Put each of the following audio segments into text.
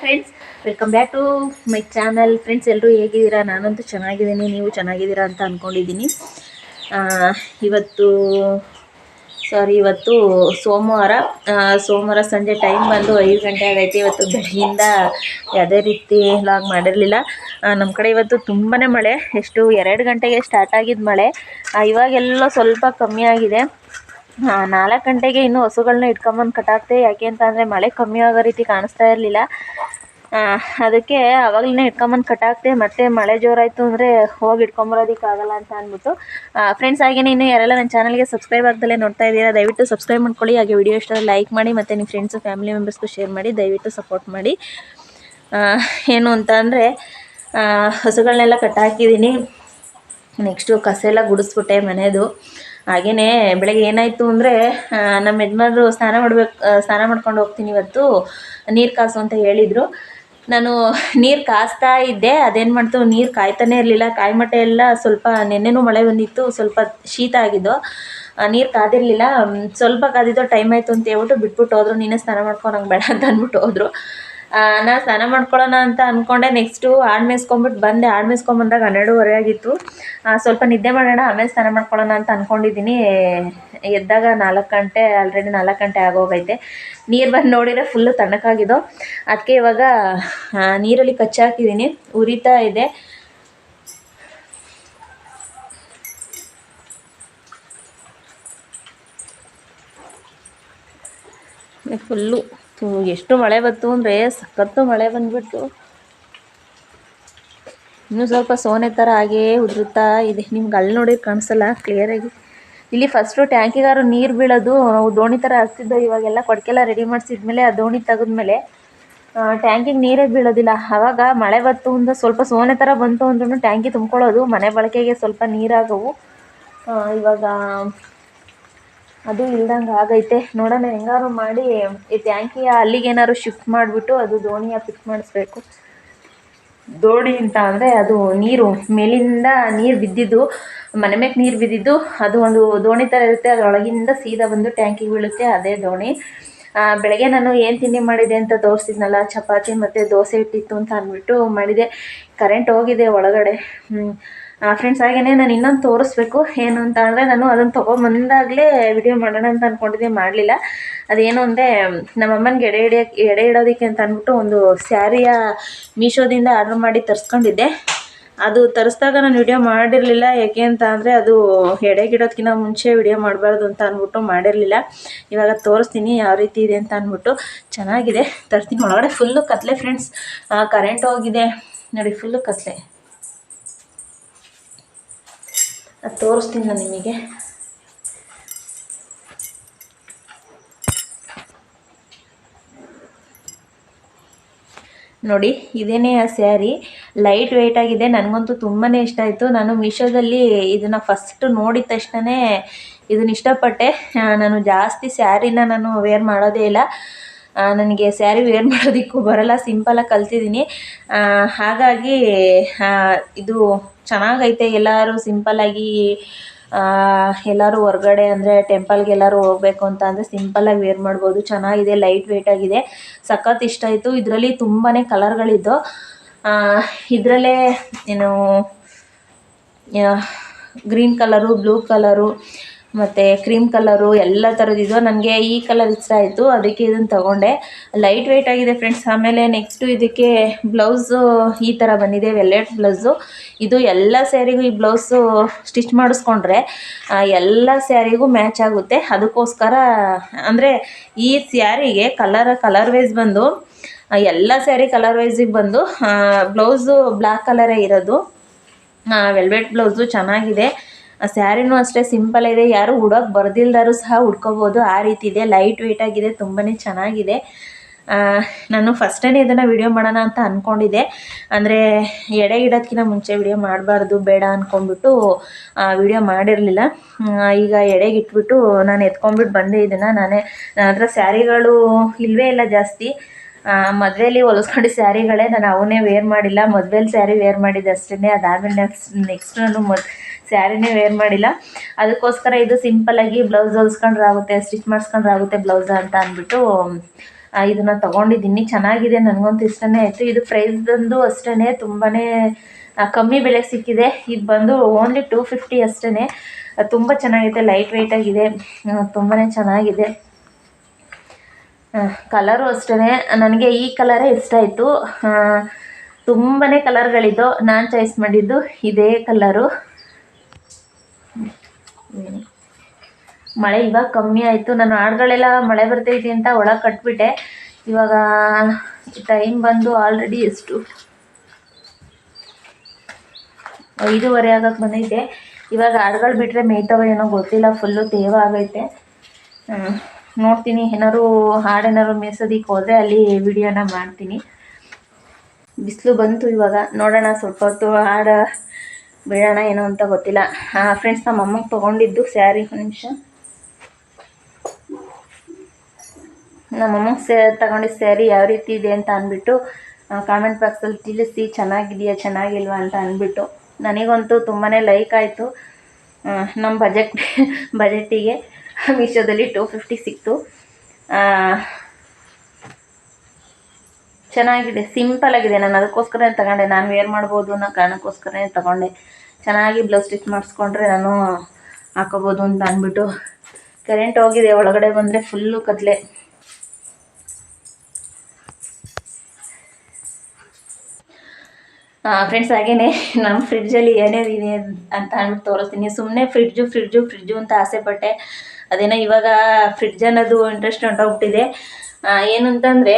Friends, welcome back to my channel. Friends, ಎಲ್ಲರೂ ಹೇಗಿದ್ದೀರಾ? ನಾನಂತೂ ಚೆನ್ನಾಗಿದ್ದೀನಿ, ನೀವು ಚೆನ್ನಾಗಿದ್ದೀರಾ ಅಂತ ಅಂದ್ಕೊಂಡಿದ್ದೀನಿ. ಇವತ್ತು ಸೋಮವಾರ ಸಂಜೆ ಟೈಮ್ ಬಂದು 5 ಗಂಟೆ ಆಗೈತೆ. ಇವತ್ತು ಬೆಳಗ್ಗಿಂದ ಯಾವುದೇ ರೀತಿ ಲಾಗ್ ಮಾಡಿರಲಿಲ್ಲ. ನಮ್ಮ ಕಡೆ ಇವತ್ತು ತುಂಬಾ ಮಳೆ, ಎಷ್ಟು 2 ಗಂಟೆಗೆ ಸ್ಟಾರ್ಟ್ ಆಗಿದ್ದು ಮಳೆ. ಇವಾಗೆಲ್ಲ ಸ್ವಲ್ಪ ಕಮ್ಮಿ ಆಗಿದೆ. 4 ಗಂಟೆಗೆ ಇನ್ನೂ ಹಸುಗಳನ್ನ ಇಟ್ಕೊಂಬಂದು ಕಟ್ಟಾಕ್ತೆ. ಯಾಕೆ ಅಂತ ಅಂದರೆ ಮಳೆ ಕಮ್ಮಿ ಆಗೋ ರೀತಿ ಕಾಣಿಸ್ತಾ ಇರಲಿಲ್ಲ. ಅದಕ್ಕೆ ಅವಾಗಲೇ ಇಟ್ಕೊಂಬಂದು ಕಟ್ಟಾಕ್ತೆ. ಮತ್ತೆ ಮಳೆ ಜೋರಾಯಿತು ಅಂದರೆ ಹೋಗಿ ಇಟ್ಕೊಂಬರೋದಕ್ಕಾಗಲ್ಲ ಅಂತ ಅಂದ್ಬಿಟ್ಟು. ಫ್ರೆಂಡ್ಸ್, ಹಾಗೆಯೇ ಇನ್ನೂ ಯಾರೆಲ್ಲ ನನ್ನ ಚಾನಲ್ಗೆ ಸಬ್ಸ್ಕ್ರೈಬ್ ಆಗ್ದಲೇ ನೋಡ್ತಾ ಇದ್ದೀರಾ, ದಯವಿಟ್ಟು ಸಬ್ಸ್ಕ್ರೈಬ್ ಮಾಡ್ಕೊಳ್ಳಿ. ಹಾಗೆ ವಿಡಿಯೋ ಇಷ್ಟ ಲೈಕ್ ಮಾಡಿ, ಮತ್ತು ನಿಮ್ಮ ಫ್ರೆಂಡ್ಸು ಫ್ಯಾಮಿಲಿ ಮೆಂಬರ್ಸ್ಗೂ ಶೇರ್ ಮಾಡಿ, ದಯವಿಟ್ಟು ಸಪೋರ್ಟ್ ಮಾಡಿ. ಏನು ಅಂತ ಅಂದರೆ ಹಸುಗಳನ್ನೆಲ್ಲ ಕಟ್ಟಾಕಿದ್ದೀನಿ. ನೆಕ್ಸ್ಟು ಕಸ ಎಲ್ಲ ಗುಡಿಸ್ಬಿಟ್ಟೆ ಮನೆಯದು. ಹಾಗೆಯೇ ಬೆಳಗ್ಗೆ ಏನಾಯಿತು ಅಂದರೆ ನಮ್ಮ ಯಜಮಾನರು ಸ್ನಾನ ಮಾಡ್ಕೊಂಡು ಹೋಗ್ತೀನಿ ಇವತ್ತು, ನೀರು ಕಾಸು ಅಂತ ಹೇಳಿದರು. ನಾನು ನೀರು ಕಾಸ್ತಾ ಇದ್ದೆ. ಅದೇನು ಮಾಡ್ತು, ನೀರು ಕಾಯ್ತಾನೆ ಇರಲಿಲ್ಲ. ಕಾಯಿಮಟ್ಟ ಎಲ್ಲ ಸ್ವಲ್ಪ ನೆನ್ನೆನೂ ಮಳೆ ಬಂದಿತ್ತು, ಸ್ವಲ್ಪ ಶೀತ ಆಗಿದ್ದು. ನೀರು ಕಾದಿರಲಿಲ್ಲ. ಸ್ವಲ್ಪ ಕಾದಿದ್ದು, ಟೈಮ್ ಆಯಿತು ಅಂತ ಹೇಳ್ಬಿಟ್ಟು ಬಿಟ್ಬಿಟ್ಟು ಹೋದ್ರು. ನೀನೇ ಸ್ನಾನ ಮಾಡ್ಕೊಂಡು ಬೇಡ ಅಂತ ಅಂದ್ಬಿಟ್ಟು ಹೋದರು. ನಾನು ಸ್ನಾನ ಮಾಡ್ಕೊಳ್ಳೋಣ ಅಂತ ಅಂದ್ಕೊಂಡೆ. ನೆಕ್ಸ್ಟು ಆಡು ಮೇಯ್ಸ್ಕೊಂಬಿಟ್ಟು ಬಂದೆ. ಆಡು ಮೇಯ್ಸ್ಕೊಂಬಂದಾಗ 12:30 ಆಗಿತ್ತು. ಸ್ವಲ್ಪ ನಿದ್ದೆ ಮಾಡೋಣ, ಆಮೇಲೆ ಸ್ನಾನ ಮಾಡ್ಕೊಳ್ಳೋಣ ಅಂತ ಅಂದ್ಕೊಂಡಿದ್ದೀನಿ. ಎದ್ದಾಗ 4 ಗಂಟೆ, ಆಲ್ರೆಡಿ 4 ಗಂಟೆ ಆಗೋಗೈತೆ. ನೀರು ಬಂದು ನೋಡಿದರೆ ಫುಲ್ಲು ತಣ್ಣಕ್ಕಾಗಿದ್ದು. ಅದಕ್ಕೆ ಇವಾಗ ನೀರಲ್ಲಿ ಕಚ್ಚಾಕಿದ್ದೀನಿ, ಉರಿತಾ ಇದೆ. ಫುಲ್ಲು ಎಷ್ಟು ಮಳೆ ಬಂತು ಅಂದರೆ ಸಖತ್ತು ಮಳೆ ಬಂದುಬಿಟ್ಟು ಇನ್ನೂ ಸ್ವಲ್ಪ ಸೋನೆ ಥರ ಹಾಗೇ ಉದುರುತ್ತಾ ಇದೆ. ನಿಮ್ಗೆ ಅಲ್ಲಿ ನೋಡಿ ಕಾಣಿಸಲ್ಲ ಕ್ಲಿಯರಾಗಿ. ಇಲ್ಲಿ ಫಸ್ಟು ಟ್ಯಾಂಕಿಗಾರು ನೀರು ಬೀಳೋದು, ನಾವು ದೋಣಿ ಥರ ಹಾಕ್ತಿದ್ದೋ. ಇವಾಗೆಲ್ಲ ಕೊಡಕೆಲ್ಲ ರೆಡಿ ಮಾಡಿಸಿದ್ಮೇಲೆ ಆ ದೋಣಿ ತೆಗೆದ್ಮೇಲೆ ಟ್ಯಾಂಕಿಗೆ ನೀರೇ ಬೀಳೋದಿಲ್ಲ. ಆವಾಗ ಮಳೆ ಬಂತು ಅಂದರೆ ಸ್ವಲ್ಪ ಸೋನೆ ಥರ ಬಂತು ಅಂದ್ರೂ ಟ್ಯಾಂಕಿ ತುಂಬ್ಕೊಳ್ಳೋದು, ಮನೆ ಬಳಕೆಗೆ ಸ್ವಲ್ಪ ನೀರಾಗವು. ಇವಾಗ ಅದು ಇಲ್ದಂಗೆ ಆಗೈತೆ. ನೋಡೋಣ, ಹೆಂಗಾರು ಮಾಡಿ ಈ ಟ್ಯಾಂಕಿಯ ಅಲ್ಲಿಗೇನಾದ್ರು ಶಿಫ್ಟ್ ಮಾಡಿಬಿಟ್ಟು ಅದು ದೋಣಿಯ ಫಿಕ್ಸ್ ಮಾಡಿಸ್ಬೇಕು. ದೋಣಿ ಅಂತ ಅಂದರೆ ಅದು ನೀರು ಮೇಲಿಂದ ನೀರು ಬಿದ್ದಿದ್ದು, ಮನೆ ಮೇಲೆ ನೀರು ಬಿದ್ದಿದ್ದು, ಅದು ಒಂದು ದೋಣಿ ಥರ ಇರುತ್ತೆ. ಅದರೊಳಗಿಂದ ಸೀದಾ ಬಂದು ಟ್ಯಾಂಕಿಗೆ ಬೀಳುತ್ತೆ, ಅದೇ ದೋಣಿ. ಬೆಳಗ್ಗೆ ನಾನು ಏನು ತಿಂಡಿ ಮಾಡಿದೆ ಅಂತ ತೋರಿಸಿದ್ನಲ್ಲ, ಚಪಾತಿ ಮತ್ತು ದೋಸೆ ಇಟ್ಟಿತ್ತು ಅಂತ ಅಂದ್ಬಿಟ್ಟು ಮಾಡಿದೆ. ಕರೆಂಟ್ ಹೋಗಿದೆ ಒಳಗಡೆ. ಫ್ರೆಂಡ್ಸ್, ಹಾಗೆಯೇ ನಾನು ಇನ್ನೊಂದು ತೋರಿಸ್ಬೇಕು. ಏನು ಅಂತ ಅಂದರೆ, ನಾನು ಅದನ್ನು ತೊಗೊಂಬಂದಾಗಲೇ ವಿಡಿಯೋ ಮಾಡೋಣ ಅಂತ ಅಂದ್ಕೊಂಡಿದ್ದೆ, ಮಾಡಲಿಲ್ಲ. ಅದೇನು ಅಂದರೆ, ನಮ್ಮಮ್ಮನಿಗೆ ಎಡೆ ಇಡೋದಕ್ಕೆ ಅಂತ ಅಂದ್ಬಿಟ್ಟು ಒಂದು ಸ್ಯಾರಿಯ ಮೀಶೋದಿಂದ ಆರ್ಡ್ರ್ ಮಾಡಿ ತರಿಸ್ಕೊಂಡಿದ್ದೆ. ಅದು ತರಿಸ್ದಾಗ ನಾನು ವಿಡಿಯೋ ಮಾಡಿರಲಿಲ್ಲ. ಯಾಕೆ ಅಂತ ಅಂದರೆ ಅದು ಎಡೆಗಿಡೋದಕ್ಕಿಂತ ಮುಂಚೆ ವಿಡಿಯೋ ಮಾಡಬಾರ್ದು ಅಂತ ಅಂದ್ಬಿಟ್ಟು ಮಾಡಿರಲಿಲ್ಲ. ಇವಾಗ ತೋರಿಸ್ತೀನಿ ಯಾವ ರೀತಿ ಇದೆ ಅಂತ ಅಂದ್ಬಿಟ್ಟು. ಚೆನ್ನಾಗಿದೆ, ತರ್ತೀನಿ. ಒಳಗಡೆ ಫುಲ್ಲು ಕತ್ಲೆ ಫ್ರೆಂಡ್ಸ್, ಕರೆಂಟ್ ಹೋಗಿದೆ ನೋಡಿ, ಫುಲ್ಲು ಕತ್ಲೆ. ಅದು ತೋರಿಸ್ತೀನಿ ನಾನು ನಿಮಗೆ. ನೋಡಿ, ಇದೇನೇ ಆ ಸ್ಯಾರಿ. ಲೈಟ್ ವೆಯ್ಟ್ ಆಗಿದೆ. ನನಗಂತೂ ತುಂಬಾ ಇಷ್ಟ ಆಯಿತು. ನಾನು ಮೀಶೋದಲ್ಲಿ ಇದನ್ನು ಫಸ್ಟ್ ನೋಡಿದ ತಕ್ಷಣ ಇದನ್ನು ಇಷ್ಟಪಟ್ಟೆ. ನಾನು ಜಾಸ್ತಿ ಸ್ಯಾರಿನ ನಾನು ವೇರ್ ಮಾಡೋದೇ ಇಲ್ಲ. ನನಗೆ ಸ್ಯಾರಿ ವೇರ್ ಮಾಡೋದಕ್ಕೂ ಬರಲ್ಲ, ಸಿಂಪಲಾಗಿ ಕಲ್ತಿದ್ದೀನಿ. ಹಾಗಾಗಿ ಇದು ಚೆನ್ನಾಗೈತೆ. ಎಲ್ಲರೂ ಸಿಂಪಲ್ಲಾಗಿ ಎಲ್ಲರೂ ಹೊರ್ಗಡೆ ಅಂದರೆ ಟೆಂಪಲ್ಗೆ ಎಲ್ಲರೂ ಹೋಗಬೇಕು ಅಂತ ಅಂದರೆ ಸಿಂಪಲ್ಲಾಗಿ ವೇರ್ ಮಾಡ್ಬೋದು. ಚೆನ್ನಾಗಿದೆ, ಲೈಟ್ ವೆಯ್ಟ್ ಆಗಿದೆ, ಸಖತ್ ಇಷ್ಟ ಆಯಿತು. ಇದರಲ್ಲಿ ತುಂಬಾ ಕಲರ್ಗಳಿದ್ದು, ಇದರಲ್ಲೇ ಏನು ಗ್ರೀನ್ ಕಲರು, ಬ್ಲೂ ಕಲರು ಮತ್ತು ಕ್ರೀಮ್ ಕಲರು ಎಲ್ಲ ಥರದ್ದಿದ್ದು. ನನಗೆ ಈ ಕಲರ್ ಇಷ್ಟ ಆಯಿತು, ಅದಕ್ಕೆ ಇದನ್ನು ತೊಗೊಂಡೆ. ಲೈಟ್ ವೆಯ್ಟ್ ಆಗಿದೆ ಫ್ರೆಂಡ್ಸ್. ಆಮೇಲೆ ನೆಕ್ಸ್ಟು ಇದಕ್ಕೆ ಬ್ಲೌಸು ಈ ಥರ ಬಂದಿದೆ, ವೆಲ್ವೆಟ್ ಬ್ಲೌಸು. ಇದು ಎಲ್ಲ ಸ್ಯಾರಿಗೂ ಈ ಬ್ಲೌಸು ಸ್ಟಿಚ್ ಮಾಡಿಸ್ಕೊಂಡ್ರೆ ಎಲ್ಲ ಸ್ಯಾರಿಗೂ ಮ್ಯಾಚ್ ಆಗುತ್ತೆ. ಅದಕ್ಕೋಸ್ಕರ ಅಂದರೆ ಈ ಸ್ಯಾರಿಗೆ ಕಲರ್ ವೈಸ್ ಬಂದು ಎಲ್ಲ ಸ್ಯಾರಿ ಕಲರ್ ವೈಸಿಗೆ ಬಂದು ಬ್ಲೌಸು ಬ್ಲ್ಯಾಕ್ ಕಲರೇ ಇರೋದು. ವೆಲ್ವೆಟ್ ಬ್ಲೌಸು ಚೆನ್ನಾಗಿದೆ. ಸ್ಯಾರಿನೂ ಅಷ್ಟೇ ಸಿಂಪಲ್ ಇದೆ. ಯಾರು ಉಡೋಕ್ಕೆ ಬರ್ದಿಲ್ದಾರು ಸಹ ಉಡ್ಕೋಬೋದು, ಆ ರೀತಿ ಇದೆ. ಲೈಟ್ ವೆಯ್ಟ್ ಆಗಿದೆ, ತುಂಬಾ ಚೆನ್ನಾಗಿದೆ. ನಾನು ಫಸ್ಟೇ ಇದನ್ನು ವಿಡಿಯೋ ಮಾಡೋಣ ಅಂತ ಅಂದ್ಕೊಂಡಿದ್ದೆ. ಅಂದರೆ ಎಡೆ ಇಡೋದಕ್ಕಿಂತ ಮುಂಚೆ ವಿಡಿಯೋ ಮಾಡಬಾರ್ದು, ಬೇಡ ಅಂದ್ಕೊಂಡ್ಬಿಟ್ಟು ವಿಡಿಯೋ ಮಾಡಿರಲಿಲ್ಲ. ಈಗ ಎಡೆಗೆ ಇಟ್ಬಿಟ್ಟು ನಾನು ಎತ್ಕೊಂಡ್ಬಿಟ್ಟು ಬಂದೆ ಇದನ್ನು. ನನ್ನ ಹತ್ರ ಸ್ಯಾರಿಗಳು ಇಲ್ಲವೇ ಇಲ್ಲ ಜಾಸ್ತಿ. ಮದುವೆಯಲ್ಲಿ ಹೊಲಿಸ್ಕೊಂಡು ಸ್ಯಾರಿಗಳೇ, ನಾನು ಅವನ್ನೇ ವೇರ್ ಮಾಡಿಲ್ಲ. ಮದುವೆಯಲ್ಲಿ ಸ್ಯಾರಿ ವೇರ್ ಮಾಡಿದ್ದೆ ಅಷ್ಟೇ. ಅದಾದಮೇಲೆ ನೆಕ್ಸ್ಟ್ ನಾನು ಸ್ಯಾರಿನೇ ವೇರ್ ಮಾಡಿಲ್ಲ. ಅದಕ್ಕೋಸ್ಕರ ಇದು ಸಿಂಪಲ್ಲಾಗಿ ಬ್ಲೌಸ್ ಹೊಲಿಸ್ಕೊಂಡ್ರೆ ಆಗುತ್ತೆ, ಸ್ಟಿಚ್ ಮಾಡಿಸ್ಕೊಂಡ್ರೆ ಆಗುತ್ತೆ ಬ್ಲೌಸ್ ಅಂತ ಅಂದ್ಬಿಟ್ಟು ಇದನ್ನು ತೊಗೊಂಡಿದ್ದೀನಿ. ಚೆನ್ನಾಗಿದೆ, ನನಗಂತೂ ಇಷ್ಟನೇ ಆಯಿತು. ಇದು ಪ್ರೈಸ್ ಬಂದು ಅಷ್ಟೇ ತುಂಬಾ ಕಮ್ಮಿ ಬೆಲೆಗೆ ಸಿಕ್ಕಿದೆ. ಇದು ಬಂದು ಓನ್ಲಿ 250 ಅಷ್ಟೇ. ತುಂಬ ಚೆನ್ನಾಗಿದೆ, ಲೈಟ್ ವೆಯ್ಟಾಗಿದೆ, ತುಂಬಾ ಚೆನ್ನಾಗಿದೆ. ಕಲರು ಅಷ್ಟೇ, ನನಗೆ ಈ ಕಲರೇ ಇಷ್ಟ ಆಯಿತು. ತುಂಬಾ ಕಲರ್ಗಳಿದ್ದು, ನಾನು ಚಾಯ್ಸ್ ಮಾಡಿದ್ದು ಇದೇ ಕಲರು. ಮಳೆ ಇವಾಗ ಕಮ್ಮಿ ಆಯಿತು. ನಾನು ಹಾಡುಗಳೆಲ್ಲ ಮಳೆ ಬರ್ತೈತಿ ಅಂತ ಒಳಗೆ ಕಟ್ಬಿಟ್ಟೆ. ಇವಾಗ ಟೈಮ್ ಬಂದು ಆಲ್ರೆಡಿ ಎಷ್ಟು 5:30 ಆಗಕ್ಕೆ ಬಂದೈತೆ. ಇವಾಗ ಹಾಡುಗಳು ಬಿಟ್ಟರೆ ಮೇಯ್ತವ ಏನೋ ಗೊತ್ತಿಲ್ಲ, ಫುಲ್ಲು ತೇವ ಆಗೈತೆ. ನೋಡ್ತೀನಿ, ಏನಾದ್ರು ಹಾಡೇನಾದ್ರು ಮೇಯ್ಸೋದಕ್ಕೆ ಹೋದರೆ ಅಲ್ಲಿ ವಿಡಿಯೋನ ಮಾಡ್ತೀನಿ. ಬಿಸಿಲು ಬಂತು, ಇವಾಗ ನೋಡೋಣ ಸ್ವಲ್ಪ ಹೊತ್ತು ಹಾಡು ಬಿಡೋಣ ಏನೋ ಅಂತ ಗೊತ್ತಿಲ್ಲ. ಫ್ರೆಂಡ್ಸ್, ನಮ್ಮ ಅಮ್ಮಗೆ ತೊಗೊಂಡಿದ್ದು ಸ್ಯಾರಿ. ಒಂದು ನಿಮಿಷ, ನಮ್ಮಮ್ಮಗೆ ತಗೊಂಡಿದ್ದು ಸ್ಯಾರಿ ಯಾವ ರೀತಿ ಇದೆ ಅಂತ ಅಂದ್ಬಿಟ್ಟು ಕಾಮೆಂಟ್ ಬಾಕ್ಸಲ್ಲಿ ತಿಳಿಸಿ, ಚೆನ್ನಾಗಿದೆಯಾ ಚೆನ್ನಾಗಿಲ್ವಾ ಅಂತ ಅಂದ್ಬಿಟ್ಟು. ನನಗಂತೂ ತುಂಬಾ ಲೈಕ್ ಆಯಿತು. ನಮ್ಮ ಬಜೆಟ್ಟಿಗೆ ಮೀಶೋದಲ್ಲಿ 250 ಸಿಕ್ತು. ಚೆನ್ನಾಗಿದೆ, ಸಿಂಪಲಾಗಿದೆ. ನಾನು ಅದಕ್ಕೋಸ್ಕರನೇ ತಗೊಂಡೆ, ನಾನು ವೇರ್ ಮಾಡ್ಬೋದು ಅನ್ನೋ ಕಾರಣಕ್ಕೋಸ್ಕರನೇ ತಗೊಂಡೆ. ಚೆನ್ನಾಗಿ ಬ್ಲೌಸ್ ಸ್ಟಿಚ್ ಮಾಡಿಸ್ಕೊಂಡ್ರೆ ನಾನು ಹಾಕೋಬೋದು ಅಂತ ಅಂದ್ಬಿಟ್ಟು. ಕರೆಂಟ್ ಹೋಗಿದೆ, ಒಳಗಡೆ ಬಂದರೆ ಫುಲ್ಲು ಕತ್ಲೆ. ಫ್ರೆಂಡ್ಸ್, ಹಾಗೇ ನಮ್ಮ ಫ್ರಿಡ್ಜಲ್ಲಿ ಏನೇನಿದೆ ಅಂತ ಅಂದ್ಬಿಟ್ಟು ತೋರಿಸ್ತೀನಿ. ಸುಮ್ಮನೆ ಫ್ರಿಡ್ಜು ಅಂತ ಆಸೆಪಟ್ಟೆ. ಅದೇನೋ ಇವಾಗ ಫ್ರಿಡ್ಜ್ ಅನ್ನೋದು ಇಂಟ್ರೆಸ್ಟ್ ಹೊಂಟೋಗ್ಬಿಟ್ಟಿದೆ. ಏನು ಅಂತಂದರೆ,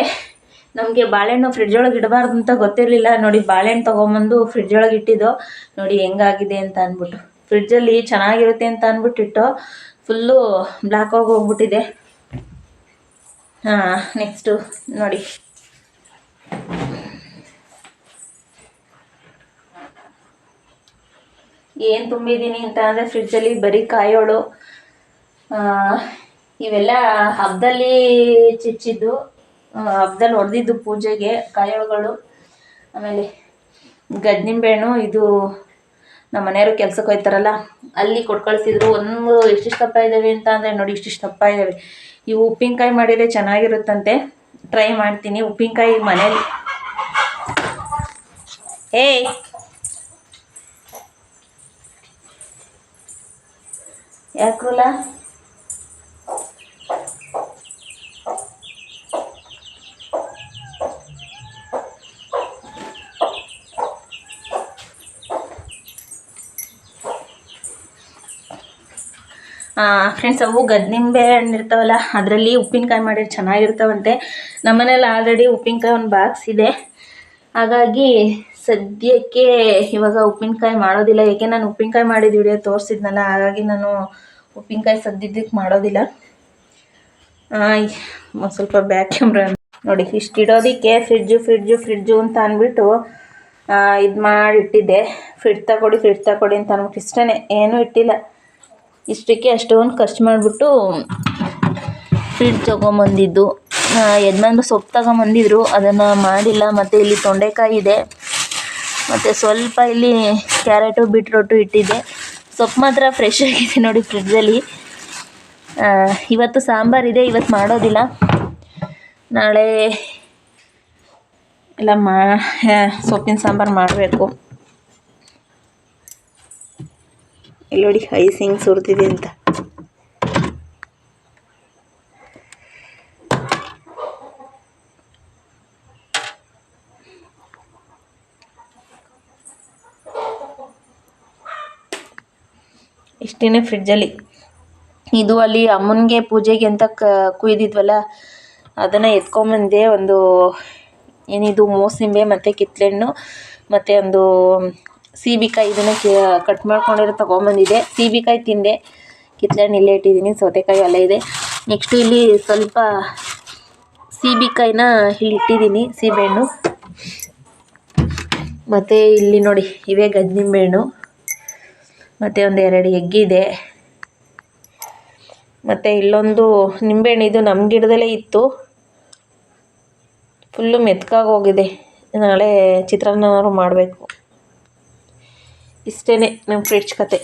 ನಮಗೆ ಬಾಳೆಹಣ್ಣು ಫ್ರಿಡ್ಜ್ ಒಳಗೆ ಇಡಬಾರ್ದು ಅಂತ ಗೊತ್ತಿರಲಿಲ್ಲ. ನೋಡಿ, ಬಾಳೆಹಣ್ಣು ತೊಗೊಂಬಂದು ಫ್ರಿಡ್ಜ್ ಒಳಗೆ ಇಟ್ಟಿದ್ದು, ನೋಡಿ ಹೆಂಗಾಗಿದೆ ಅಂತ ಅಂದ್ಬಿಟ್ಟು. ಫ್ರಿಡ್ಜಲ್ಲಿ ಚೆನ್ನಾಗಿರುತ್ತೆ ಅಂತ ಅಂದ್ಬಿಟ್ಟಿಟ್ಟು ಫುಲ್ಲು ಬ್ಲ್ಯಾಕ್ ಆಗಿ ಹೋಗ್ಬಿಟ್ಟಿದೆ. ನೆಕ್ಸ್ಟು ನೋಡಿ, ಏನು ತುಂಬಿದ್ದೀನಿ ಅಂತ ಅಂದರೆ ಫ್ರಿಡ್ಜಲ್ಲಿ ಬರೀ ಕಾಯೋಳು. ಇವೆಲ್ಲ ಹಬ್ಬದಲ್ಲಿ ಚಿಚ್ಚಿದ್ದು, ಹಬ್ಬದಲ್ಲಿ ಹೊಡೆದಿದ್ದು ಪೂಜೆಗೆ ಕಾಯೋಳುಗಳು. ಆಮೇಲೆ ಗಜ್ನಿಂಬೆಹಣ್ಣು, ಇದು ನಮ್ಮ ಮನೆಯವರು ಕೆಲ್ಸಕ್ಕೆ ಹೋಗ್ತಾರಲ್ಲ ಅಲ್ಲಿ ಕೊಟ್ಟು ಕಳಿಸಿದ್ರು. ಒಂದು ಎಷ್ಟಿಷ್ಟು ದಪ್ಪ ಇದ್ದಾವೆ ಅಂತ ಅಂದರೆ ನೋಡಿ, ಇಷ್ಟಿಷ್ಟು ದಪ್ಪ ಇದ್ದಾವೆ. ಇವು ಉಪ್ಪಿನಕಾಯಿ ಮಾಡಿದರೆ ಚೆನ್ನಾಗಿರುತ್ತಂತೆ, ಟ್ರೈ ಮಾಡ್ತೀನಿ. ಉಪ್ಪಿನಕಾಯಿ ಮನೇಲಿ ಯಾಕ್ರಲ್ಲ ಫ್ರೆಂಡ್ಸ್, ಅವು ಗದ್ನಿಂಬೆ ಹಣ್ಣು ಇರ್ತಾವಲ್ಲ ಅದರಲ್ಲಿ ಉಪ್ಪಿನಕಾಯಿ ಮಾಡಿದ್ರೆ ಚೆನ್ನಾಗಿರ್ತಾವಂತೆ. ನಮ್ಮನೇಲಿ ಆಲ್ರೆಡಿ ಉಪ್ಪಿನಕಾಯಿ ಒಂದು ಬಾಕ್ಸ್ ಇದೆ. ಹಾಗಾಗಿ ಸದ್ಯಕ್ಕೆ ಇವಾಗ ಉಪ್ಪಿನಕಾಯಿ ಮಾಡೋದಿಲ್ಲ. ಏಕೆ, ನಾನು ಉಪ್ಪಿನಕಾಯಿ ಮಾಡಿದ ವಿಡಿಯೋ ತೋರಿಸಿದ್ನಲ್ಲ, ಹಾಗಾಗಿ ನಾನು ಉಪ್ಪಿನಕಾಯಿ ಸದ್ಯಕ್ಕೆ ಮಾಡೋದಿಲ್ಲ. ಒಂದು ಸ್ವಲ್ಪ ಬ್ಯಾಕ್ ಕ್ಯಾಮ್ರಾ ನೋಡಿ, ಇಷ್ಟಿಡೋದಕ್ಕೆ ಫ್ರಿಡ್ಜು ಅಂತ ಅಂದ್ಬಿಟ್ಟು ಇದು ಮಾಡಿಟ್ಟಿದ್ದೆ. ಫ್ರಿಡ್ಜ್ ತಗೊಡಿ ಅಂತ ಅಂದ್ಬಿಟ್ಟು ಇಷ್ಟೇ, ಏನೂ ಇಟ್ಟಿಲ್ಲ. ಇಷ್ಟಕ್ಕೆ ಅಷ್ಟೊಂದು ಖರ್ಚು ಮಾಡಿಬಿಟ್ಟು ಫ್ರಿಡ್ಜ್ ತೊಗೊಂಬಂದಿದ್ದು. ಯಜಮಾನ್ರು ಸೊಪ್ಪು ತಗೊಂಬಂದಿದ್ರು, ಅದನ್ನು ಮಾಡಿಲ್ಲ. ಮತ್ತು ಇಲ್ಲಿ ತೊಂಡೆಕಾಯಿ ಇದೆ, ಮತ್ತು ಸ್ವಲ್ಪ ಇಲ್ಲಿ ಕ್ಯಾರೆಟು ಬೀಟ್ರೋಟು ಇಟ್ಟಿದ್ದೆ. ಸೊಪ್ಪು ಮಾತ್ರ ಫ್ರೆಶ್ ಆಗಿದೆ ನೋಡಿ ಫ್ರಿಡ್ಜಲ್ಲಿ. ಇವತ್ತು ಸಾಂಬಾರಿದೆ, ಇವತ್ತು ಮಾಡೋದಿಲ್ಲ. ನಾಳೆ ಎಲ್ಲ ಸೊಪ್ಪಿನ ಸಾಂಬಾರು ಮಾಡಬೇಕು. ಇಲ್ಲಿ ನೋಡಿ, ಐಸ್ ಹಿಂಗೆ ಸುರಿದಿದೆ ಅಂತ. ಇಷ್ಟೇ ಫ್ರಿಡ್ಜಲ್ಲಿ. ಇದು ಅಲ್ಲಿ ಅಮ್ಮನಿಗೆ ಪೂಜೆಗೆ ಅಂತ ಕುಯ್ದಿದ್ವಲ್ಲ, ಅದನ್ನು ಎತ್ಕೊಂಬಂದೆ. ಒಂದು ಏನಿದು ಮೋಸಂಬೆ ಮತ್ತು ಕಿತ್ತಳೆಹಣ್ಣು ಮತ್ತು ಒಂದು ಸೀಬೆಕಾಯಿ, ಇದನ್ನು ಕಟ್ ಮಾಡ್ಕೊಂಡಿರೋ ತೊಗೊಂಬಂದಿದ್ದೆ. ಸೀಬೆಕಾಯಿ ತಿಂದೆ, ಕಿತ್ತಳೆಹಣ್ಣು ಇಲ್ಲೇ ಇಟ್ಟಿದ್ದೀನಿ, ಸೌತೆಕಾಯಿ ಅಲ್ಲೇ ಇದೆ. ನೆಕ್ಸ್ಟು ಇಲ್ಲಿ ಸ್ವಲ್ಪ ಸೀಬೆಕಾಯಿನ ಇಲ್ಲಿ ಇಟ್ಟಿದ್ದೀನಿ, ಸೀಬೆಹಣ್ಣು. ಮತ್ತು ಇಲ್ಲಿ ನೋಡಿ, ಇವೇ ಗಜ್ನಿಂಬೆಹಣ್ಣು, ಮತ್ತು ಒಂದು 2 ಎಗ್ಗಿದೆ. ಮತ್ತು ಇಲ್ಲೊಂದು ನಿಂಬೆಹಣ್ಣು, ಇದು ನಮ್ಮ ಗಿಡದಲ್ಲೇ ಇತ್ತು, ಫುಲ್ಲು ಮೆತ್ಕಾಗಿ ಹೋಗಿದೆ. ನಾಳೆ ಚಿತ್ರಾನ್ನನಾದ್ರು ಮಾಡಬೇಕು. ಇಷ್ಟೇ ನಮ್ಮ ಫ್ರಿಡ್ಜ್ ಕತೆ.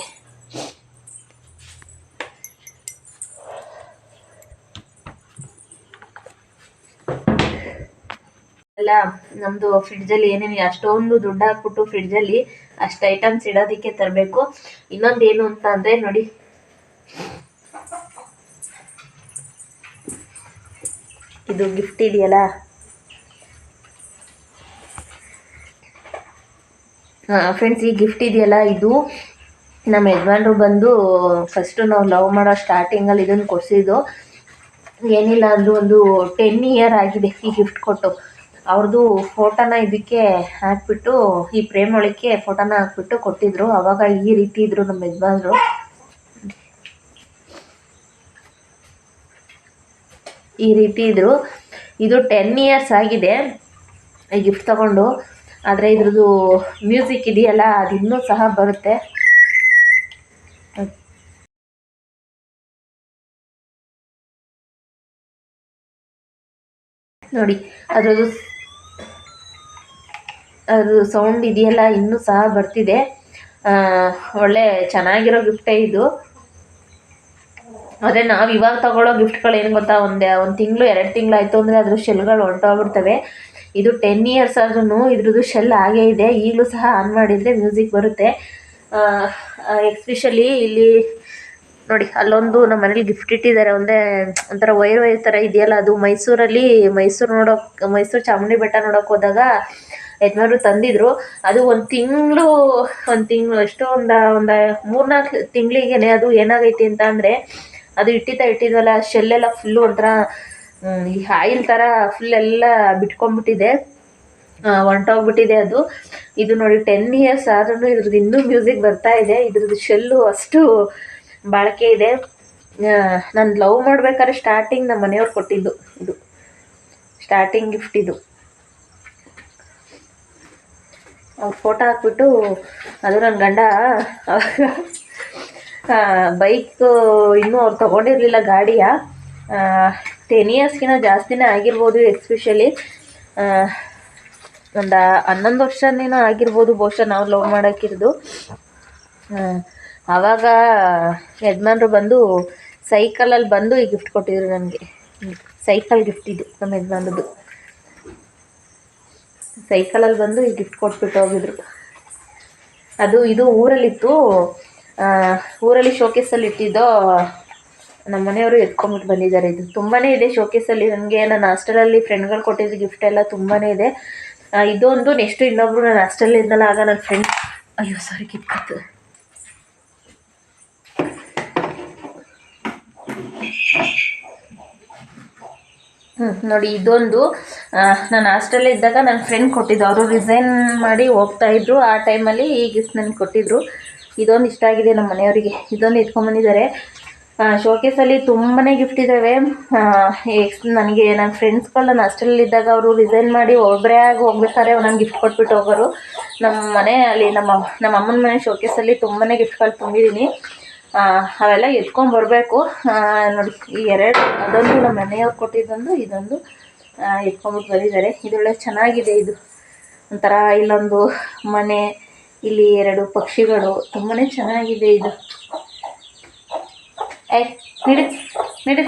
ಎಲ್ಲ ನಮ್ಮದು ಫ್ರಿಡ್ಜಲ್ಲಿ ಏನೇನು ಅಷ್ಟೊಂದು ದುಡ್ಡು ಹಾಕ್ಬಿಟ್ಟು ಫ್ರಿಡ್ಜಲ್ಲಿ ಅಷ್ಟು ಐಟಮ್ಸ್ ಇಡೋದಕ್ಕೆ ತರಬೇಕು. ಇನ್ನೊಂದೇನು ಅಂತ ಅಂದರೆ ನೋಡಿ, ಇದು ಗಿಫ್ಟ್ ಇದೆಯಲ್ಲ, ಫ್ರೆಂಡ್ಸ್ ಈ ಗಿಫ್ಟ್ ಇದೆಯಲ್ಲ, ಇದು ನಮ್ಮ ಯಜಮಾನ್ರು ಬಂದು ಫಸ್ಟು ನಾವು ಲವ್ ಮಾಡೋ ಸ್ಟಾರ್ಟಿಂಗಲ್ಲಿ ಇದನ್ನು ಕೊಡಿಸಿದ್ದು. ಏನಿಲ್ಲ ಅಂದರೂ ಒಂದು 10 ಇಯರ್ ಆಗಿದೆ ಈ ಗಿಫ್ಟ್ ಕೊಟ್ಟು. ಅವ್ರದ್ದು ಫೋಟೋನ ಇದಕ್ಕೆ ಹಾಕ್ಬಿಟ್ಟು, ಈ ಫ್ರೇಮ್ ಒಳಕ್ಕೆ ಫೋಟೋನ ಹಾಕ್ಬಿಟ್ಟು ಕೊಟ್ಟಿದ್ರು. ಆವಾಗ ಈ ರೀತಿ ಇದ್ರು ನಮ್ಮ ಯಜಮಾನ್ರು. ಈ ರೀತಿ ಇದ್ರು. ಇದು 10 ಇಯರ್ಸ್ ಆಗಿದೆ ಈ ಗಿಫ್ಟ್ ತಗೊಂಡು. ಆದರೆ ಇದ್ರದ್ದು ಮ್ಯೂಸಿಕ್ ಇದೆಯಲ್ಲ, ಅದು ಇನ್ನೂ ಸಹ ಬರುತ್ತೆ. ನೋಡಿ ಅದು ಸೌಂಡ್ ಇದೆಯಲ್ಲ, ಇನ್ನೂ ಸಹ ಬರ್ತಿದೆ. ಒಳ್ಳೆ ಚೆನ್ನಾಗಿರೋ ಗಿಫ್ಟೇ ಇದು. ಆದರೆ ನಾವು ಇವಾಗ ತಗೊಳ್ಳೋ ಗಿಫ್ಟ್ಗಳು ಏನು ಗೊತ್ತಾ, ಒಂದು ತಿಂಗಳು 2 ತಿಂಗಳಾಯಿತು ಅಂದರೆ ಅದ್ರ ಶೆಲ್ಗಳು ಹೊರಟೋಗ್ಬಿಡ್ತವೆ. ಇದು 10 ಇಯರ್ಸ್ ಆದ್ರೂ ಇದ್ರದ್ದು ಶೆಲ್ ಹಾಗೇ ಇದೆ. ಈಗಲೂ ಸಹ ಆನ್ ಮಾಡಿದರೆ ಮ್ಯೂಸಿಕ್ ಬರುತ್ತೆ. ಎಸ್ಪೆಷಲಿ ಇಲ್ಲಿ ನೋಡಿ, ಅಲ್ಲೊಂದು ನಮ್ಮ ಮನೇಲಿ ಗಿಫ್ಟ್ ಇಟ್ಟಿದ್ದಾರೆ. ಒಂಥರ ವೈರ್ ಥರ ಇದೆಯಲ್ಲ, ಅದು ಮೈಸೂರು ಚಾಮುಂಡಿ ಬೆಟ್ಟ ನೋಡೋಕೆ ಹೋದಾಗ ಯಜಮಾನರು ತಂದಿದ್ರು. ಅದು ಒಂದು ತಿಂಗಳು ಎಷ್ಟು ಒಂದು 3-4 ತಿಂಗಳಿಗೇನೆ ಅದು ಏನಾಗೈತಿ ಅಂತ ಅಂದರೆ, ಅದು ಇಟ್ಟಿದ್ವಲ್ಲ ಶೆಲ್ಲೆಲ್ಲ ಫುಲ್ಲು ಒಂಥರ ಈ ಆಯಿಲ್ ಥರ ಫುಲ್ಲೆಲ್ಲ ಬಿಟ್ಕೊಂಡ್ಬಿಟ್ಟಿದೆ, ಹೊಂಟೋಗ್ಬಿಟ್ಟಿದೆ ಅದು. ಇದು ನೋಡಿ 10 ಇಯರ್ಸ್ ಆದ್ರೂ ಇದ್ರದ್ದು ಇನ್ನೂ ಮ್ಯೂಸಿಕ್ ಬರ್ತಾ ಇದೆ. ಇದ್ರದ್ದು ಶೆಲ್ಲು ಅಷ್ಟು ಬಾಳಿಕೆ ಇದೆ. ನಾನು ಲವ್ ಮಾಡ್ಬೇಕಾದ್ರೆ ಸ್ಟಾರ್ಟಿಂಗ್ ನಮ್ಮ ಮನೆಯವ್ರು ಕೊಟ್ಟಿದ್ದು ಇದು, ಸ್ಟಾರ್ಟಿಂಗ್ ಗಿಫ್ಟ್ ಇದು. ಅವ್ರು ಫೋಟೋ ಹಾಕ್ಬಿಟ್ಟು, ಅದು ನನ್ನ ಗಂಡ ಬೈಕು ಇನ್ನೂ ಅವ್ರು ತೊಗೊಂಡಿರಲಿಲ್ಲ ಗಾಡಿಯ. 10 ಇಯರ್ಸ್ಗಿಂತ ಜಾಸ್ತಿನೇ ಆಗಿರ್ಬೋದು. ಎಸ್ಪೆಷಲಿ ಒಂದು 11 ವರ್ಷನೇನೋ ಆಗಿರ್ಬೋದು ಬಹುಶಃ ನಾವು ಲವ್ ಮಾಡೋಕ್ಕಿರೋದು. ಆವಾಗ ಯಜಮಾನ್ರು ಬಂದು ಸೈಕಲಲ್ಲಿ ಬಂದು ಈ ಗಿಫ್ಟ್ ಕೊಟ್ಟಿದ್ರು ನನಗೆ. ಸೈಕಲ್ ಗಿಫ್ಟ್ ಇದು ನಮ್ಮ ಯಜಮಾನ್ರದ್ದು. ಸೈಕಲಲ್ಲಿ ಬಂದು ಈ ಗಿಫ್ಟ್ ಕೊಟ್ಬಿಟ್ಟು ಹೋಗಿದ್ರು. ಇದು ಊರಲ್ಲಿತ್ತು. ಊರಲ್ಲಿ ಶೋಕೇಸಲ್ಲಿ ಇಟ್ಟಿದ್ದೋ ನಮ್ಮ ಮನೆಯವರು ಎತ್ಕೊಂಡ್ಬಿಟ್ಟು ಬಂದಿದ್ದಾರೆ. ಇದು ತುಂಬಾ ಇದೆ ಶೋಕೇಸಲ್ಲಿ. ನನಗೆ ನನ್ನ ಹಾಸ್ಟೆಲಲ್ಲಿ ಫ್ರೆಂಡ್ಗಳು ಕೊಟ್ಟಿದ್ದು ಗಿಫ್ಟ್ ಎಲ್ಲ ತುಂಬಾ ಇದೆ. ಇದೊಂದು ನೆಕ್ಸ್ಟ್ ಇನ್ನೊಬ್ರು ನಾನು ಹಾಸ್ಟೆಲ್ ಇದ್ದಲ್ಲ, ಆಗ ನನ್ನ ಫ್ರೆಂಡ್ ಕಿತ್ಕತ್ತು. ನೋಡಿ ಇದೊಂದು ನಾನು ಹಾಸ್ಟೆಲ್ ಇದ್ದಾಗ ನನ್ನ ಫ್ರೆಂಡ್ ಕೊಟ್ಟಿದ್ದು. ಅವರು ರಿಸೈನ್ ಮಾಡಿ ಹೋಗ್ತಾಯಿದ್ರು. ಆ ಟೈಮಲ್ಲಿ ಈ ಗಿಫ್ಟ್ ನನಗೆ ಕೊಟ್ಟಿದ್ರು. ಇದೊಂದು ಇಷ್ಟ ಆಗಿದೆ ನಮ್ಮ ಮನೆಯವರಿಗೆ. ಇದೊಂದು ಎತ್ಕೊಂಡ್ಬಂದಿದ್ದಾರೆ. ಶೋಕೇಸಲ್ಲಿ ತುಂಬಾ ಗಿಫ್ಟ್ ಇದ್ದಾವೆ. ನನಗೆ ನನ್ನ ಫ್ರೆಂಡ್ಸ್ಗಳು ನಾನು ಹಾಸ್ಟೆಲಲ್ಲಿದ್ದಾಗ ಅವರು ರಿಸೈನ್ ಮಾಡಿ ಒಬ್ಬರೇ ಆಗಿ ಹೋಗ್ಬೇಕಾದ್ರೆ ನನಗೆ ಗಿಫ್ಟ್ ಕೊಟ್ಬಿಟ್ಟು ಹೋಗೋರು. ನಮ್ಮ ಮನೆಯಲ್ಲಿ ನಮ್ಮ ಅಮ್ಮನ ಮನೆ ಶೋಕೇಸಲ್ಲಿ ತುಂಬಾ ಗಿಫ್ಟ್ಗಳು ತುಂಬಿದ್ದೀನಿ. ಅವೆಲ್ಲ ಎತ್ಕೊಂಡ್ಬರ್ಬೇಕು. ನೋಡಿ ಈ 2, ಅದೊಂದು ನಮ್ಮ ಮನೆಯವ್ರು ಕೊಟ್ಟಿದ್ದೊಂದು, ಇದೊಂದು ಎತ್ಕೊಂಡ್ಬಿಟ್ಟು ಬಂದಿದ್ದಾರೆ. ಇದೊಳ್ಳೆ ಚೆನ್ನಾಗಿದೆ. ಇದು ಒಂಥರ ಇಲ್ಲೊಂದು ಮನೆ, ಇಲ್ಲಿ 2 ಪಕ್ಷಿಗಳು, ತುಂಬಾ ಚೆನ್ನಾಗಿದೆ ಇದು. ನಡಿ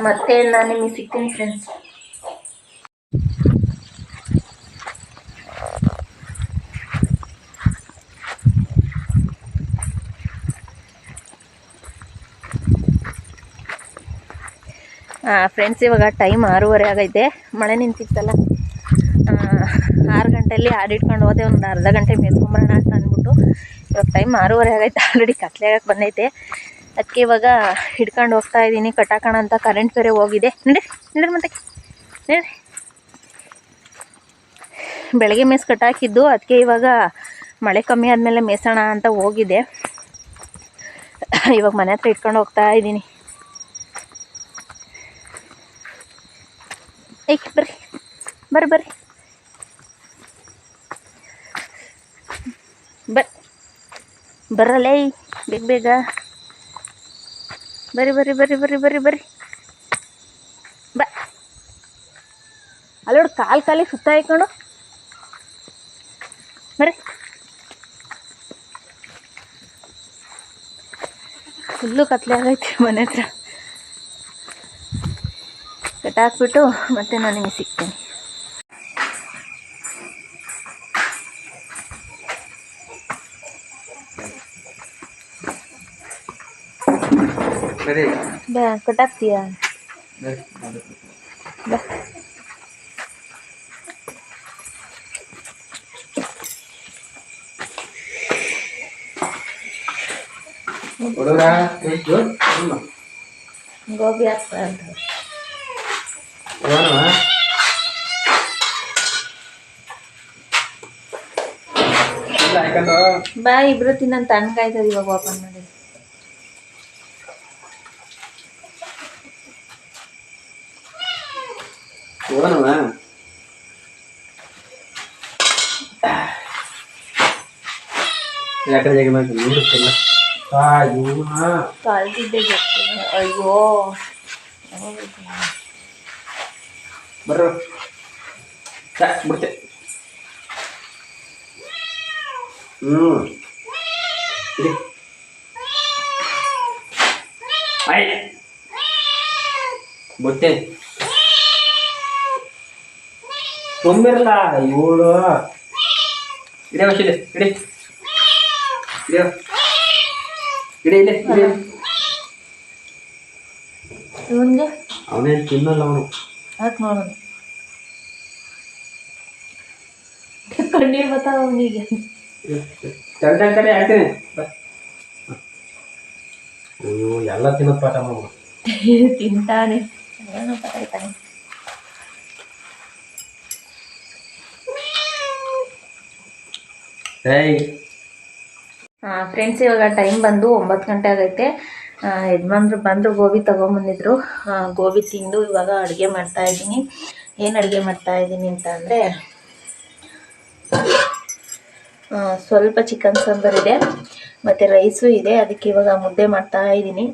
ಮತ್ತೆ ನಾನು ನಿಮಗೆ ಸಿಗ್ತೀನಿ ಫ್ರೆಂಡ್ಸ್. ಫ್ರೆಂಡ್ಸ್ ಇವಾಗ ಟೈಮ್ 6:30 ಆಗೈತೆ. ಮಳೆ ನಿಂತಿತ್ತಲ್ಲ, 6 ಗಂಟೆಯಲ್ಲಿ ಇಟ್ಕೊಂಡು ಹೋದೆ. ಒಂದು ಅರ್ಧ ಗಂಟೆ ಮೇಸ್ಕೊಂಬರೋಣ ಅಂತ ಅಂದ್ಬಿಟ್ಟು ಇವಾಗ ಟೈಮ್ 6:30 ಆಗೈತೆ. ಆಲ್ರೆಡಿ ಕತ್ಲೆ ಆಗಕ್ಕೆ ಬಂದೈತೆ. ಅದಕ್ಕೆ ಇವಾಗ ಹಿಡ್ಕೊಂಡು ಹೋಗ್ತಾ ಇದ್ದೀನಿ ಕಟಾಕೋಣ ಅಂತ. ಕರೆಂಟ್ ಬೇರೆ ಹೋಗಿದೆ. ನಡಿ ಮತ್ತೆ ನಡಿ. ಬೆಳಗ್ಗೆ ಮೇಸ್ ಕಟಾಕಿದ್ದು, ಅದಕ್ಕೆ ಇವಾಗ ಮಳೆ ಕಮ್ಮಿ ಆದಮೇಲೆ ಮೇಸೋಣ ಅಂತ ಹೋಗಿದೆ. ಇವಾಗ ಮನೆ ಹತ್ರ ಇಟ್ಕೊಂಡು ಹೋಗ್ತಾ ಇದ್ದೀನಿ. ಬರ್ರಿ ಬರ್ರಲ್ಲೇ ಬೇಗ ಬರ್ರಿ ಬಾ. ಅಲ್ಲೋಡು ಕಾಲಿ ಸುತ್ತ ಹಾಕೊಂಡು ಬರ್ರಿ. ಫುಲ್ಲು ಕತ್ಲೆ ಆಗೈತಿ ಮನೆ ಹತ್ರ. ಕಟ್ಟಾಕ್ಬಿಟ್ಟು ಮತ್ತೆ ನಾನು ನಿಮಗೆ ಸಿಗ್ತೀನಿ. ಬಾ ಕಟ್ಟಾಕ್ತೀಯಾ? ಬಾ ಗೋಬಿ ಹಾಕ್ತಾ ಬಾ, ಇಬ್ರು ತಿನ್ನಂತ ತಣ್ಣಗಾಯ್ತದ. ಇವಾಗ ಓಪನ್ ಮಾಡಿ ಕಾಲ್ತಿದ್ದೆ ಗೊತ್ತಿಲ್ಲ. ಅಯ್ಯೋ ಬರ್ರ ಬಿಡ್ತೆ. ಬುತ್ತೆ ತುಂಬಿರಲ್ಲ ಇವಳು. ಇಡೇ ವಶಿಲೆ ಇಡಿ ಇಡೇ ಇಡೇ ಇಲ್ಲೇ ಇಡೇ. ಇವನ್ಗೆ ಅವನೇನು ತಿನ್ನಲ್ಲ ಅವನು. ಹಾಕಿ ನೋಡೋಣ. ಕಣ್ಣೀರು ಬರ್ತಾವ ಅವನಿಗೆ. ಕಡೆ ಹಾಕ್ತೀನಿ. ಅಯ್ಯೋ ಎಲ್ಲ ತಿನ್ನೋದು ಪಾಠ ಮಾಮ. ತಿಂತಾನೆ ಏನೋ ಪಟಾಯ್ತಾನೆ. ಫ್ರೆಂಡ್ಸ್, ಇವಾಗ ಟೈಮ್ ಬಂದು 9 ಗಂಟೆ ಆಗೈತೆ. ಯಜಮಾನ್ರು ಬಂದರು, ಗೋಬಿ ತೊಗೊಂಬಂದಿದ್ರು. ಗೋಬಿ ತಿಂದು ಇವಾಗ ಅಡುಗೆ ಮಾಡ್ತಾಯಿದ್ದೀನಿ. ಏನು ಅಡುಗೆ ಮಾಡ್ತಾಯಿದ್ದೀನಿ ಅಂತ ಅಂದರೆ, ಸ್ವಲ್ಪ ಚಿಕನ್ ಸಾಂಬಾರಿದೆ ಮತ್ತು ರೈಸು ಇದೆ. ಅದಕ್ಕೆ ಇವಾಗ ಮುದ್ದೆ ಮಾಡ್ತಾಯಿದ್ದೀನಿ.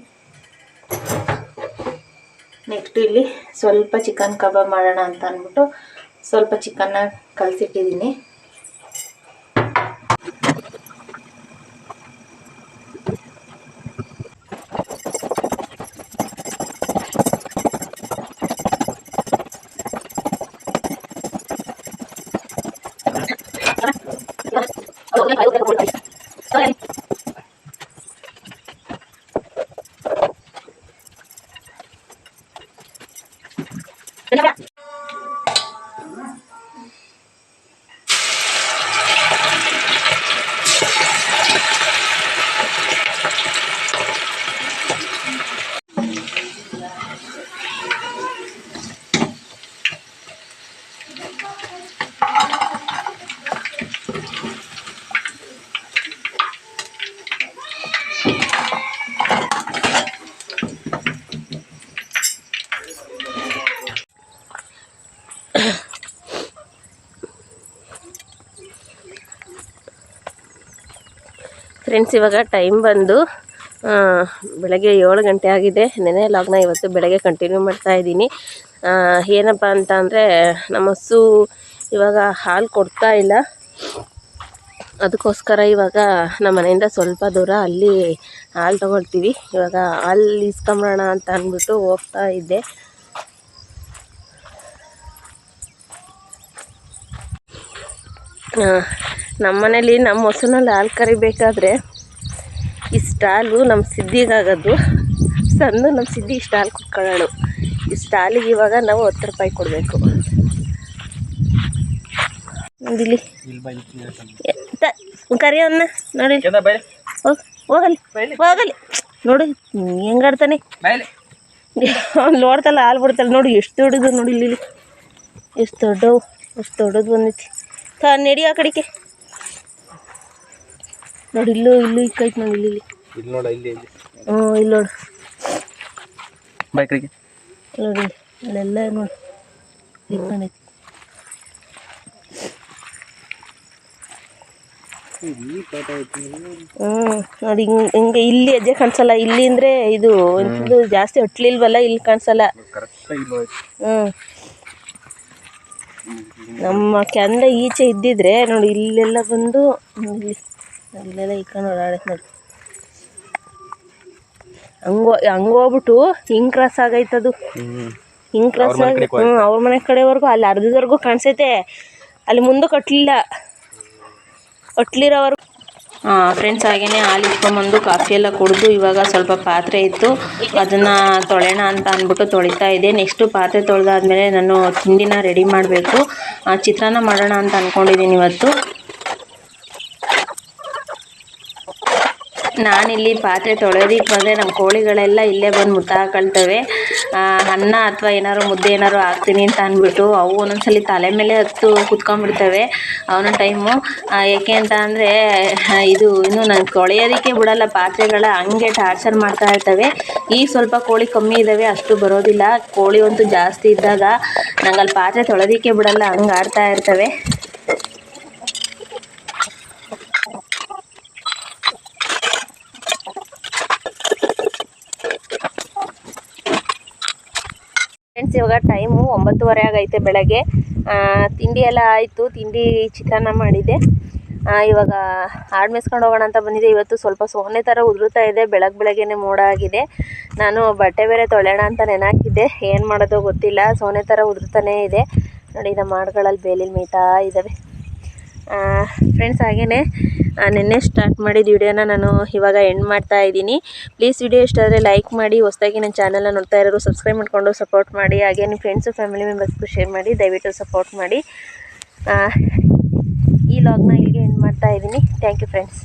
ನೆಕ್ಸ್ಟ್ ಇಲ್ಲಿ ಸ್ವಲ್ಪ ಚಿಕನ್ ಕಬಾಬ್ ಮಾಡೋಣ ಅಂತ ಅಂದ್ಬಿಟ್ಟು ಸ್ವಲ್ಪ ಚಿಕನ್ನ ಕಲಸಿಟ್ಟಿದ್ದೀನಿ. ಫ್ರೆಂಡ್ಸ್, ಇವಾಗ ಟೈಮ್ ಬಂದು ಬೆಳಗ್ಗೆ 7 ಗಂಟೆ ಆಗಿದೆ. ನೆನೆ ಲಾಗ್ನ ಇವತ್ತು ಬೆಳಗ್ಗೆ ಕಂಟಿನ್ಯೂ ಮಾಡ್ತಾಯಿದ್ದೀನಿ. ಏನಪ್ಪ ಅಂತ ಅಂದರೆ, ನಮ್ಮ ಹಸು ಇವಾಗ ಹಾಲು ಕೊಡ್ತಾ ಇಲ್ಲ. ಅದಕ್ಕೋಸ್ಕರ ಇವಾಗ ನಮ್ಮ ಮನೆಯಿಂದ ಸ್ವಲ್ಪ ದೂರ ಅಲ್ಲಿ ಹಾಲು ತೊಗೊಳ್ತೀವಿ. ಇವಾಗ ಹಾಲು ಇಸ್ಕೊಂಬರೋಣ ಅಂತ ಅಂದ್ಬಿಟ್ಟು ಹೋಗ್ತಾ ಇದ್ದೆ. ನಮ್ಮ ಮನೇಲಿ ನಮ್ಮ ಹಸುನಲ್ಲಿ ಹಾಲು ಕರಿಬೇಕಾದ್ರೆ ಇಷ್ಟು ಹಾಲು ನಮ್ಮ ಸಿದ್ಧಿಗಾಗೋದು. ಸಂದು ನಮ್ಮ ಸಿದ್ಧಿ ಇಷ್ಟು ಹಾಲು ಕುಟ್ಕೊಳ್ಳೋಳು. ಇಷ್ಟು ಹಾಲಿಗೆ ಇವಾಗ ನಾವು 10 ರೂಪಾಯಿ ಕೊಡಬೇಕು. ಇಲ್ಲಿ ಕರಿಯವನ್ನ ನೋಡಿ, ಹೋಗಲಿ ಹೋಗಲಿ ನೋಡಿ ಹೆಂಗಾಡ್ತಾನೆ. ಅವ್ನು ನೋಡ್ತಲ್ಲ ಹಾಲು ಬಿಡ್ತಲ್ಲ ನೋಡಿ, ಎಷ್ಟು ದೊಡ್ಡದು ನೋಡಿ. ಇಲ್ಲಿ ಎಷ್ಟು ದೊಡ್ಡದು ಬಂದೈತಿ. ನಡಿ ಆ ಕಡೆಗೆ ನೋಡಿ. ಇಲ್ಲೂ ಇಕ್ಕೈತೆ ನೋಡಿ. ಇಲ್ಲಿ ನೋಡು, ಇಲ್ಲಿ ನೋಡು ನೋಡಿ, ಅಲ್ಲೆಲ್ಲ ನೋಡಿ ಇಟ್ಕೊಂಡೈತಿ. ನೋಡಿ ಹಿಂಗೆ ಇಲ್ಲಿ ಹೆಜ್ಜೆ ಕಾಣಿಸಲ್ಲ. ಇಲ್ಲಿ ಅಂದರೆ ಇದು ಜಾಸ್ತಿ ಹೊಟ್ಲಿಲ್ವಲ್ಲ, ಇಲ್ಲಿ ಕಾಣಿಸಲ್ಲ. ನಮ್ಮ ಕೆಂದ ಈಚೆ ಇದ್ದಿದ್ರೆ ನೋಡಿ, ಇಲ್ಲೆಲ್ಲ ಬಂದು ಇಲ್ಲೆಲ್ಲ ಇಕ್ಕೊಂಡು ಓಡಾಡೈತೆ ನೋಡಿ. ಹಂಗೋಗ್ಬಿಟ್ಟು ಹಿಂಗೆ ಕ್ರಾಸ್ ಆಗೈತದು. ಹಿಂಗೆ ಕ್ರಾಸ್ ಆಗಿ ಅವ್ರ ಮನೆ ಕಡೆವರೆಗೂ ಅಲ್ಲಿ ಅರ್ಧದವರೆಗೂ ಕಾಣಿಸೈತೆ, ಅಲ್ಲಿ ಮುಂದೆ ಕಟ್ಲಿರೋವರೆಗೂ. ಫ್ರೆಂಡ್ಸ್ ಹಾಗೆಯೇ ಹಾಲು ಇಟ್ಕೊಂಬಂದು ಕಾಫಿ ಎಲ್ಲ ಕುಡಿದು ಇವಾಗ ಸ್ವಲ್ಪ ಪಾತ್ರೆ ಇತ್ತು, ಅದನ್ನು ತೊಳೆಯೋಣ ಅಂತ ಅಂದ್ಬಿಟ್ಟು ತೊಳಿತಾ ಇದ್ದೆ. ನೆಕ್ಸ್ಟು ಪಾತ್ರೆ ತೊಳೆದಾದ್ಮೇಲೆ ನಾನು ತಿಂಡಿನ ರೆಡಿ ಮಾಡಬೇಕು. ಚಿತ್ರಾನ್ನ ಮಾಡೋಣ ಅಂತ ಅಂದ್ಕೊಂಡಿದ್ದೀನಿ ಇವತ್ತು. ನಾನಿಲ್ಲಿ ಪಾತ್ರೆ ತೊಳೆಯೋದಕ್ಕೆ ಬಂದರೆ ನಮ್ಮ ಕೋಳಿಗಳೆಲ್ಲ ಇಲ್ಲೇ ಬಂದು ಮುಟ್ಟ ಹಾಕೊಳ್ತವೆ. ಅನ್ನ ಅಥವಾ ಏನಾದ್ರು ಮುದ್ದೆ ಏನಾದ್ರು ಹಾಕ್ತೀನಿ ಅಂತ ಅಂದ್ಬಿಟ್ಟು ಅವು ಒಂದೊಂದ್ಸಲಿ ತಲೆ ಮೇಲೆ ಹತ್ತು ಕುತ್ಕೊಂಡ್ಬಿಡ್ತವೆ ಅವನ ಟೈಮು. ಏಕೆ ಅಂತ ಅಂದರೆ ಇದು ಇನ್ನು ನಾನು ತೊಳೆಯೋದಕ್ಕೆ ಬಿಡಲ್ಲ ಪಾತ್ರೆಗಳ, ಹಂಗೆ ಟಾರ್ಚರ್ ಮಾಡ್ತಾ ಇರ್ತವೆ. ಈಗ ಸ್ವಲ್ಪ ಕೋಳಿ ಕಮ್ಮಿ ಇದ್ದಾವೆ, ಅಷ್ಟು ಬರೋದಿಲ್ಲ. ಕೋಳಿ ಅಂತೂ ಜಾಸ್ತಿ ಇದ್ದಾಗ ನಂಗೆ ಅಲ್ಲಿ ಪಾತ್ರೆ ತೊಳೆಯೋದಕ್ಕೆ ಬಿಡಲ್ಲ, ಹಂಗೆ ಆಡ್ತಾ ಇರ್ತವೆ. ಫ್ರೆಂಡ್ಸ್ ಇವಾಗ ಟೈಮು 9:30 ಆಗೈತೆ ಬೆಳಗ್ಗೆ. ತಿಂಡಿ ಎಲ್ಲ ಆಯಿತು, ತಿಂಡಿ ಚಿತ್ರಾನ್ನ ಮಾಡಿದ್ದೆ. ಇವಾಗ ಆಡು ಮೇಯಿಸ್ಕೊಂಡು ಹೋಗೋಣ ಅಂತ ಬಂದಿದ್ದೆ. ಇವತ್ತು ಸ್ವಲ್ಪ ಸೋನೆ ಥರ ಉದುರುತ್ತಾ ಇದೆ, ಬೆಳಗ್ಗೆನೇ ಮೋಡ ಆಗಿದೆ. ನಾನು ಬಟ್ಟೆ ಬೇರೆ ತೊಳೆಯೋಣ ಅಂತ ನೆನಾಕಿದ್ದೆ, ಏನು ಮಾಡೋದೋ ಗೊತ್ತಿಲ್ಲ, ಸೋನೆ ಥರ ಉದುರ್ತಾನೇ ಇದೆ. ನೋಡಿ ನಮ್ಮ ಆಡುಗಳಲ್ಲಿ ಬೇಲಿಲ್ ಮೇಯ್ತಾ ಇದ್ದಾವೆ. ಫ್ರೆಂಡ್ಸ್ ಹಾಗೆಯೇ ನಿನ್ನೆ ಸ್ಟಾರ್ಟ್ ಮಾಡಿದ ವಿಡಿಯೋನ ನಾನು ಇವಾಗ ಎಂಡ್ ಮಾಡ್ತಾ ಇದ್ದೀನಿ. ಪ್ಲೀಸ್ ವಿಡಿಯೋ ಇಷ್ಟ ಆದರೆ ಲೈಕ್ ಮಾಡಿ, ಹೊಸದಾಗಿ ನನ್ನ ಚಾನಲ್ನ ನೋಡ್ತಾ ಇರೋರು ಸಬ್ಸ್ಕ್ರೈಬ್ ಮಾಡಿಕೊಂಡು ಸಪೋರ್ಟ್ ಮಾಡಿ. ಹಾಗೆ ನಿಮ್ಮ ಫ್ರೆಂಡ್ಸು ಫ್ಯಾಮಿಲಿ ಮೆಂಬರ್ಸ್ಗೂ ಶೇರ್ ಮಾಡಿ, ದಯವಿಟ್ಟು ಸಪೋರ್ಟ್ ಮಾಡಿ. ಈ ಲಾಗ್ನ ಇಲ್ಲಿಗೆ ಎಂಡ್ ಮಾಡ್ತಾ ಇದ್ದೀನಿ. Thank you friends.